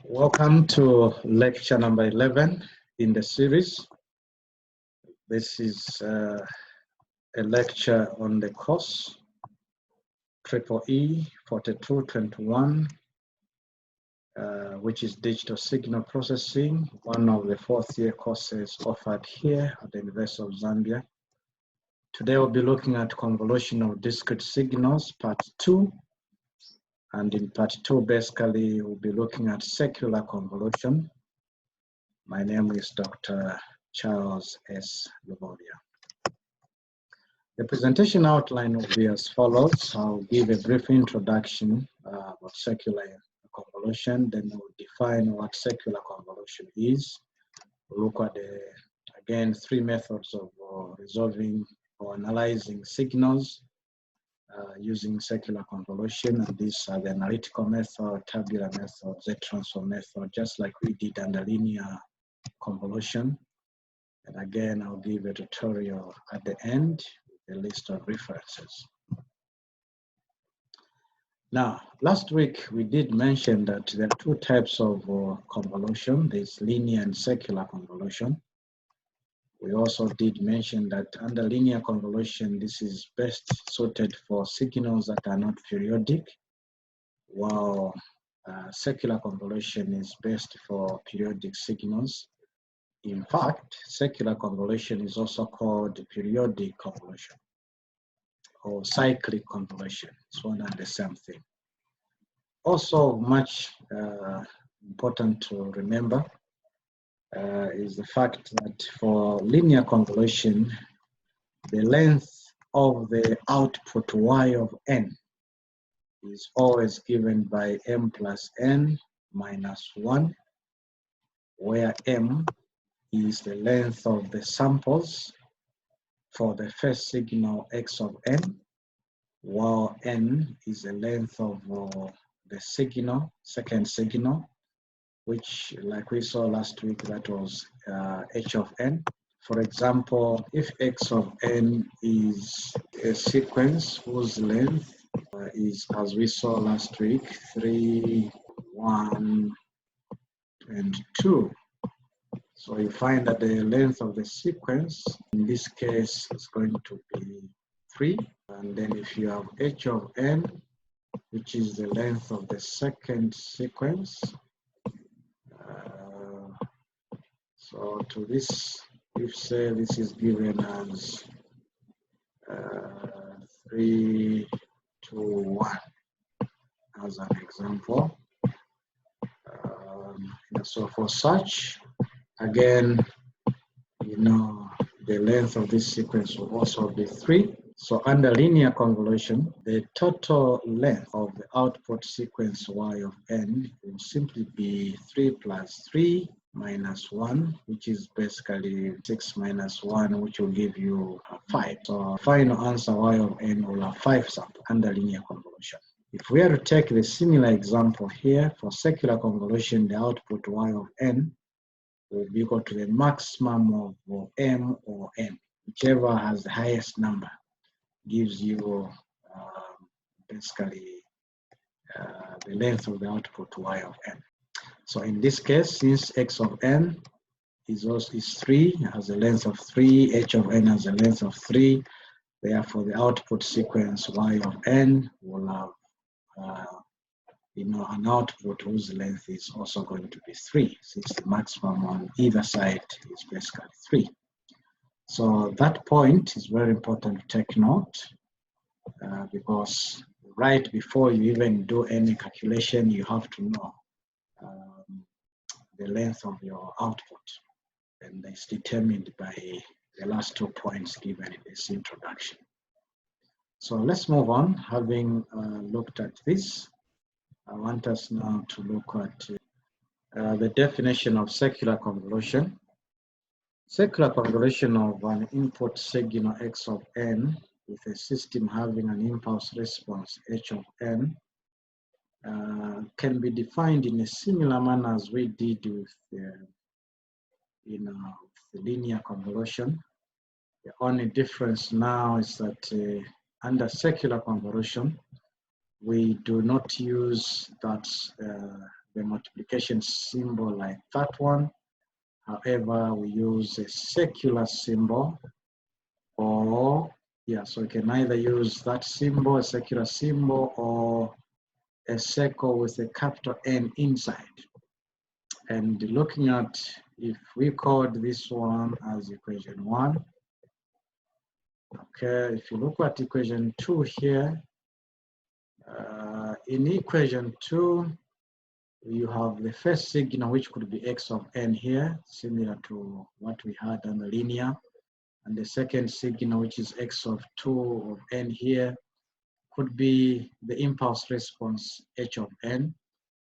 Welcome to lecture number 11 in the series. This is a lecture on the course EE 4221, which is digital signal processing, one of the fourth-year courses offered here at the University of Zambia. Today we'll be looking at convolution of discrete signals, part 2. And in part 2, basically, we'll be looking at secular convolution. My name is Dr. Charles S. Luboria. The presentation outline will be as follows. I'll give a brief introduction about secular convolution, then we'll define what secular convolution is. We'll look at again, three methods of resolving or analyzing signals using secular convolution, and these are the analytical method, tabular method, Z-transform method, just like we did under linear convolution. And again, I'll give a tutorial at the end with a list of references. Now, last week we did mention that there are two types of convolution. There's linear and secular convolution. We also did mention that under linear convolution, this is best suited for signals that are not periodic, while secular convolution is best for periodic signals. In fact, secular convolution is also called periodic convolution or cyclic convolution. It's one and the same thing. Also, much important to remember is the fact that for linear convolution, the length of the output y of n is always given by m plus n minus 1, where m is the length of the samples for the first signal x of n, while n is the length of the signal, second signal, which, like we saw last week, that was h of n. For example, if x of n is a sequence whose length is, as we saw last week, 3, 1, and 2. So you find that the length of the sequence, in this case, is going to be 3. And then if you have h of n, which is the length of the second sequence, so to this, if say this is given as 3, 2, 1 as an example. So for such, again, you know, the length of this sequence will also be 3. So under linear convolution, the total length of the output sequence y of n will simply be 3 plus 3 minus 1, which is basically 6 minus 1, which will give you 5. So final answer y of n will have 5 samples under linear convolution. If we are to take the similar example here, for secular convolution, the output y of n will be equal to the maximum of m or n, whichever has the highest number gives you basically the length of the output y of n. So in this case, since x of n is 3, has a length of 3, h of n has a length of 3, therefore the output sequence y of n will have an output whose length is also going to be 3, since the maximum on either side is basically 3. So that point is very important to take note, because right before you even do any calculation, you have to know the length of your output, and it's determined by the last 2 points given in this introduction. So let's move on. Having looked at this, I want us now to look at the definition of secular convolution. Secular convolution of an input signal x of n with a system having an impulse response h of n can be defined in a similar manner as we did with the linear convolution. The only difference now is that under secular convolution, we do not use that the multiplication symbol like that one. However, we use a circular symbol, or so we can either use that symbol, a circular symbol, or a circle with a capital N inside. And looking at, if we code this one as equation 1, okay, if you look at equation 2 here, in equation 2, you have the first signal, which could be x of n here, similar to what we had on the linear. And the second signal, which is x of 2 of n here, could be the impulse response h of n.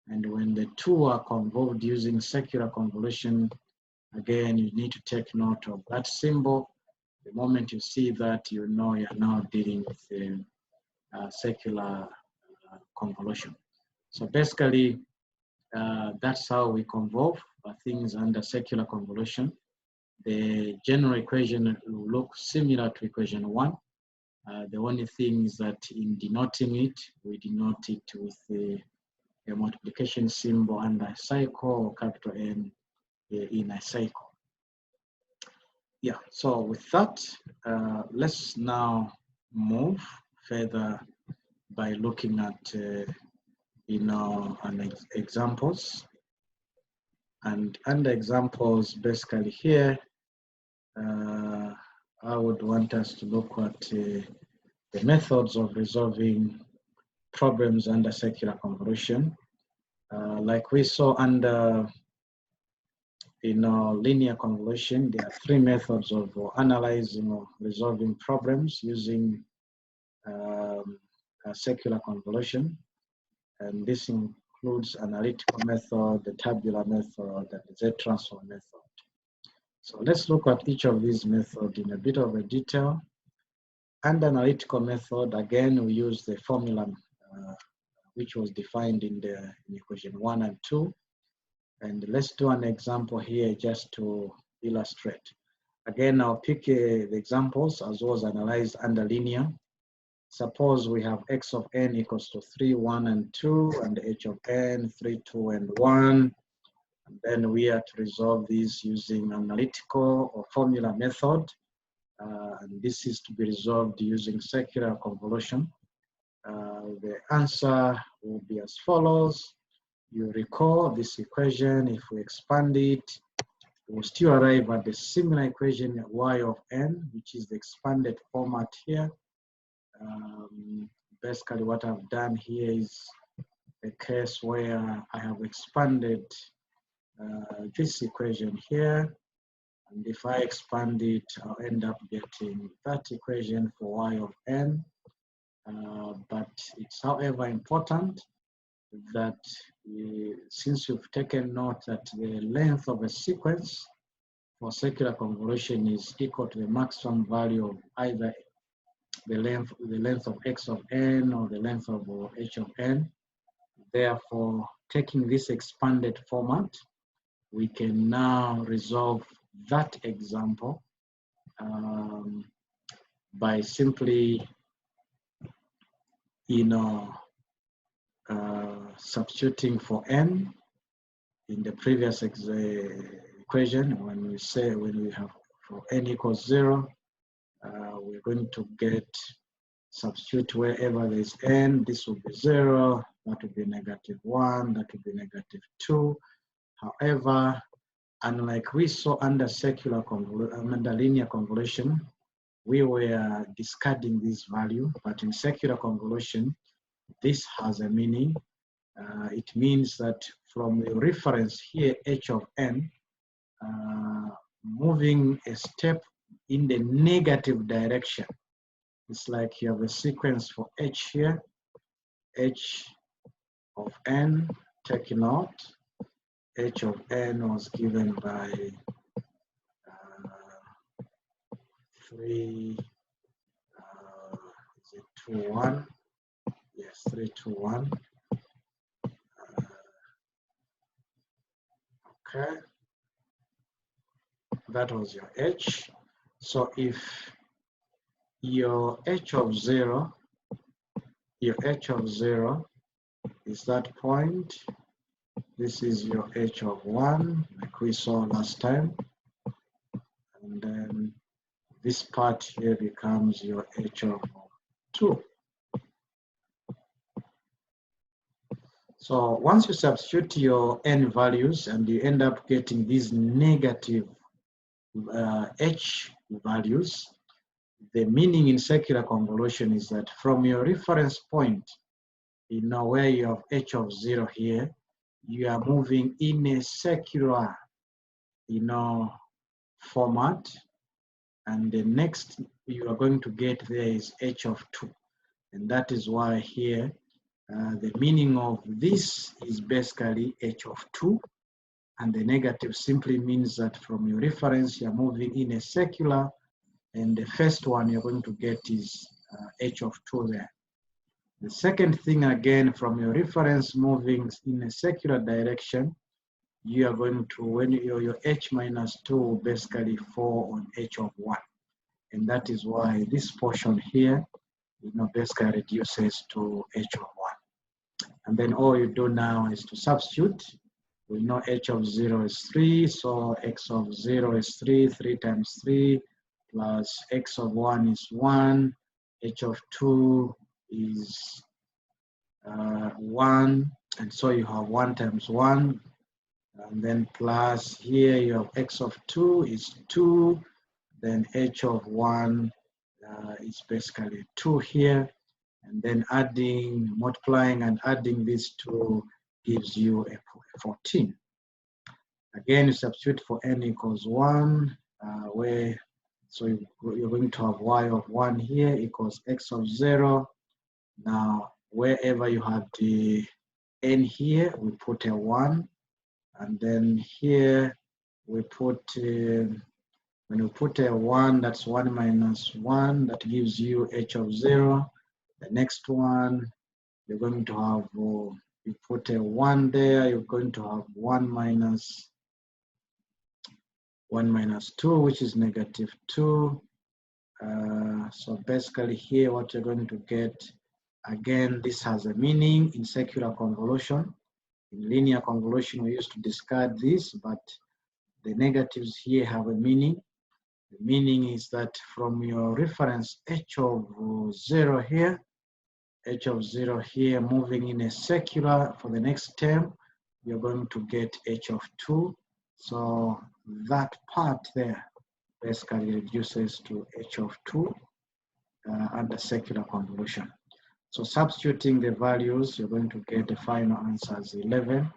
And when the two are convolved using circular convolution, again, you need to take note of that symbol. The moment you see that, you know you're now dealing with a circular convolution. So basically, that's how we convolve things under circular convolution. The general equation will look similar to equation 1. The only thing is that in denoting it, we denote it with a multiplication symbol under a cycle, or capital N in a cycle. Yeah, so with that, let's now move further by looking at examples. And under examples, basically here, I would want us to look at the methods of resolving problems under circular convolution. Like we saw under linear convolution, there are 3 methods of analyzing or resolving problems using a circular convolution. And this includes analytical method, the tabular method, and the Z-transform method. So let's look at each of these methods in a bit of a detail. Under analytical method, again, we use the formula which was defined in equation 1 and 2. And let's do an example here just to illustrate. Again, I'll pick the examples as was analyzed under linear. Suppose we have x of n equals to 3, 1, and 2, and h of n, 3, 2, and 1. And then we are to resolve these using analytical or formula method. And this is to be resolved using circular convolution. The answer will be as follows. You recall this equation, if we expand it, we'll still arrive at the similar equation y of n, which is the expanded format here. Basically what I've done here is a case where I have expanded this equation here. And if I expand it, I'll end up getting that equation for y of n. But it's however important that since you've taken note that the length of a sequence for circular convolution is equal to the maximum value of either the length of x of n or the length of h of n. Therefore, taking this expanded format, we can now resolve that example by simply substituting for n in the previous equation. When we have for n equals 0, we're going to substitute wherever there is n. This will be 0, that will be -1, that will be -2. However, unlike we saw under under linear convolution, we were discarding this value, but in circular convolution, this has a meaning. It means that from the reference here, h of n, moving a step in the negative direction. It's like you have a sequence for h here, h of n, taken out. H of n was given by 3, is it 2, 1? Yes, 3, 2, 1. Okay, that was your h. So if your h of 0 your h of 0 is that point. This is your h of 1, like we saw last time. And then this part here becomes your h of 2. So once you substitute your n values and you end up getting these negative h values, the meaning in circular convolution is that from your reference point, where you have h of 0 here, you are moving in a circular, format, and the next you are going to get there is h of 2. And that is why here, the meaning of this is basically h of 2. And the negative simply means that from your reference, you're moving in a circular, and the first one you're going to get is h of 2 there. The second thing, again, from your reference moving in a circular direction, you are going to, when your h minus 2 will basically fall on h of 1. And that is why this portion here, basically reduces to h of 1. And then all you do now is to substitute. We know h of 0 is 3, so x of 0 is 3, 3 times 3, plus x of 1 is 1, h of 2 is 1, and so you have 1 times 1, and then plus here you have x of 2 is 2, then h of 1 is basically 2 here, and then multiplying and adding these two gives you a 14. Again, you substitute for n equals 1, so you're going to have y of 1 here equals x of 0. Now, wherever you have the n here, we put a 1, and then here we put, when you put a 1, that's 1 minus 1, that gives you h of 0. The next one, you're going to have, you put a 1 there, you're going to have 1 minus 2, which is negative 2. So basically here, what you're going to get, again, this has a meaning in circular convolution. In linear convolution, we used to discard this, but the negatives here have a meaning. The meaning is that from your reference h of 0 here, moving in a circular for the next term, you're going to get h of 2. So that part there basically reduces to h of 2 under circular convolution. So substituting the values, you're going to get the final answer as 11.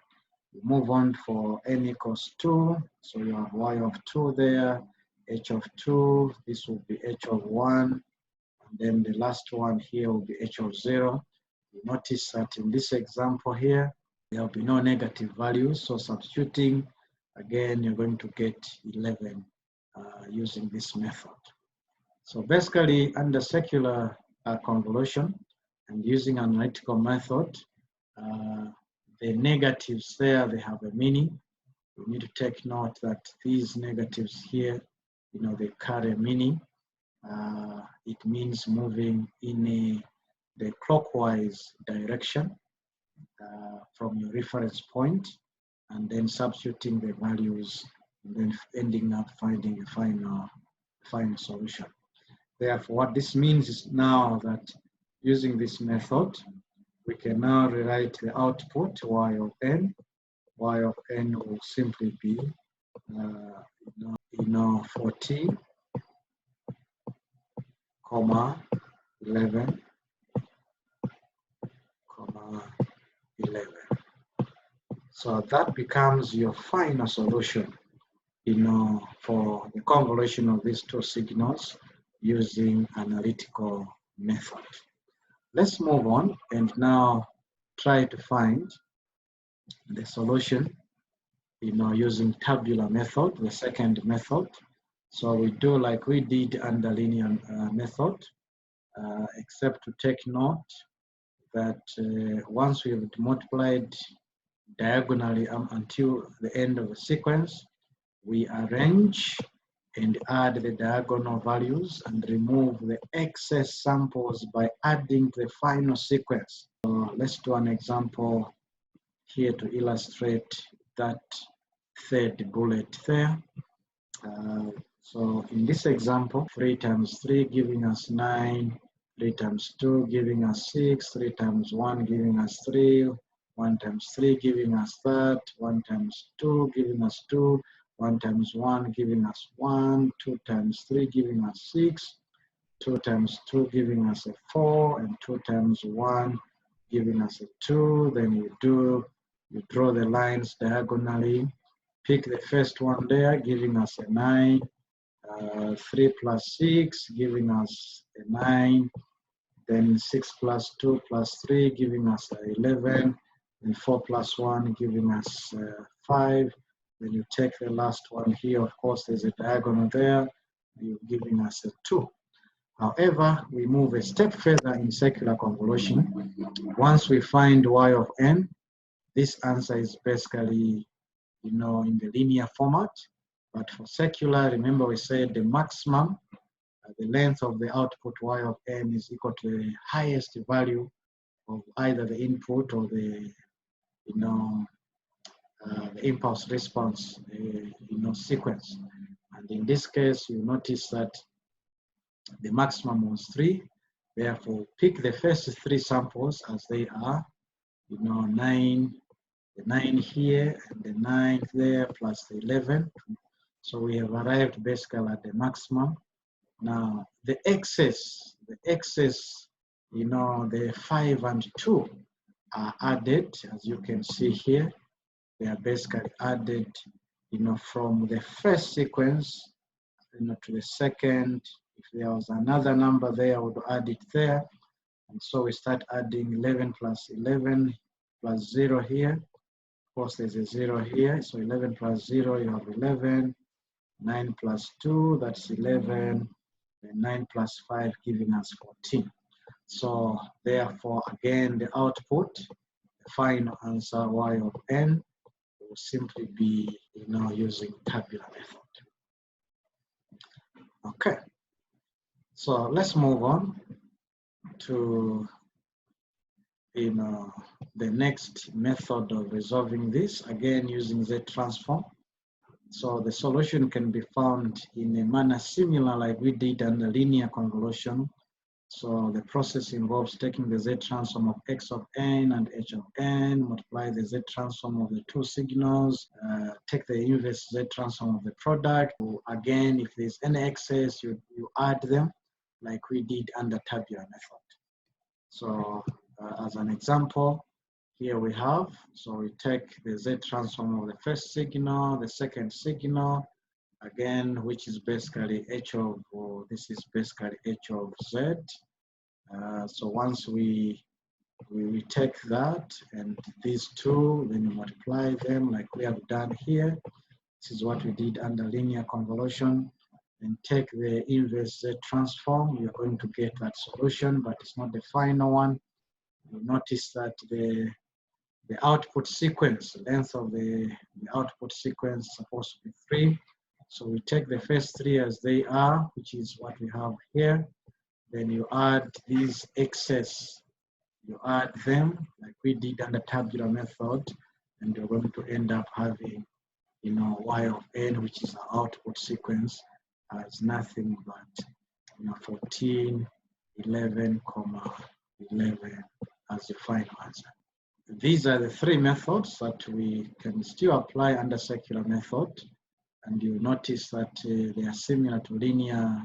You move on for n equals 2. So you have y of 2 there, h of 2. This will be h of 1. And then the last one here will be h of 0. You notice that in this example here, there will be no negative values. So substituting, again, you're going to get 11 using this method. So basically, under circular convolution and using analytical method, the negatives there, they have a meaning. You need to take note that these negatives here, they carry a meaning. It means moving in the clockwise direction from your reference point, and then substituting the values, and then ending up finding a final solution. Therefore, what this means is now that using this method, we can now rewrite the output y of n. Y of n will simply be 14, 11, 11. So that becomes your final solution, for the convolution of these two signals using analytical method. Let's move on and now try to find the solution, using tabular method, the second method. So we do like we did under linear method, except to take note that once we have multiplied diagonally until the end of the sequence, we arrange and add the diagonal values and remove the excess samples by adding the final sequence. So let's do an example here to illustrate that third bullet there. So in this example, 3 times 3 giving us 9, 3 times 2 giving us 6, 3 times 1 giving us 3, 1 times 3 giving us that, 1 times 2 giving us 2, 1 times 1 giving us 1, 2 times 3 giving us 6, 2 times 2 giving us a 4, and 2 times 1 giving us a 2. Then you draw the lines diagonally, pick the first one there, giving us a 9, 3 plus 6 giving us a 9, then 6 plus 2 plus 3 giving us 11, and 4 plus 1 giving us 5. Then you take the last one here, of course there's a diagonal there, you're giving us a 2. However, we move a step further in circular convolution. Once we find y of n, this answer is basically, in the linear format. But for circular, remember we said the maximum, the length of the output y of n is equal to the highest value of either the input or the, the impulse response, sequence. And in this case, you notice that the maximum was 3. Therefore, pick the first 3 samples as they are, 9, the 9 here, and the 9 there, plus the 11. So we have arrived basically at the maximum. Now, the excess, the 5 and 2 are added, as you can see here. They are basically added, from the first sequence, to the second. If there was another number there, I would add it there. And so we start adding 11 plus 11 plus 0 here. Of course, there's a 0 here. So 11 plus 0, you have 11. 9 plus 2, that's 11. And 9 plus 5 giving us 14. So therefore, again, the output, the final answer, y of n, will simply be, using tabular method. Okay. So let's move on to, the next method of resolving this, again using Z transform. So the solution can be found in a manner similar like we did under linear convolution. So the process involves taking the Z transform of X of n and H of n, multiply the Z transform of the two signals, take the inverse Z transform of the product. So again, if there's any excess, you add them like we did under tabular method. So as an example, here we have, so we take the Z transform of the first signal, the second signal, again, which is basically H of, this is basically H of Z. So once we take that and these two, then you multiply them like we have done here. This is what we did under linear convolution. And take the inverse Z transform, you're going to get that solution, but it's not the final one. You notice that the output sequence, length of the output sequence is supposed to be 3. So we take the first 3 as they are, which is what we have here. Then you add these excess, you add them like we did under tabular method, and you're going to end up having, y of n, which is our output sequence, as nothing but 14, 11, 11 as the final answer. These are the 3 methods that we can still apply under circular method, and you notice that they are similar to linear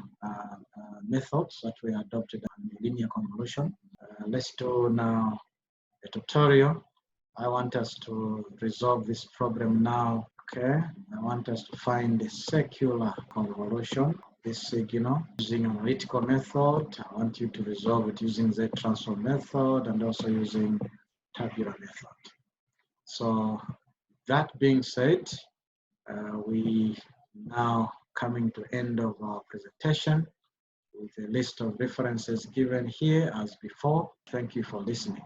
methods that we adopted in linear convolution. Let's do now a tutorial. I want us to resolve this problem now. Okay, I want us to find the circular convolution, this signal, using analytical method. I want you to resolve it using Z transform method and also using tabular method. So that being said, we now coming to end of our presentation with a list of references given here as before. Thank you for listening.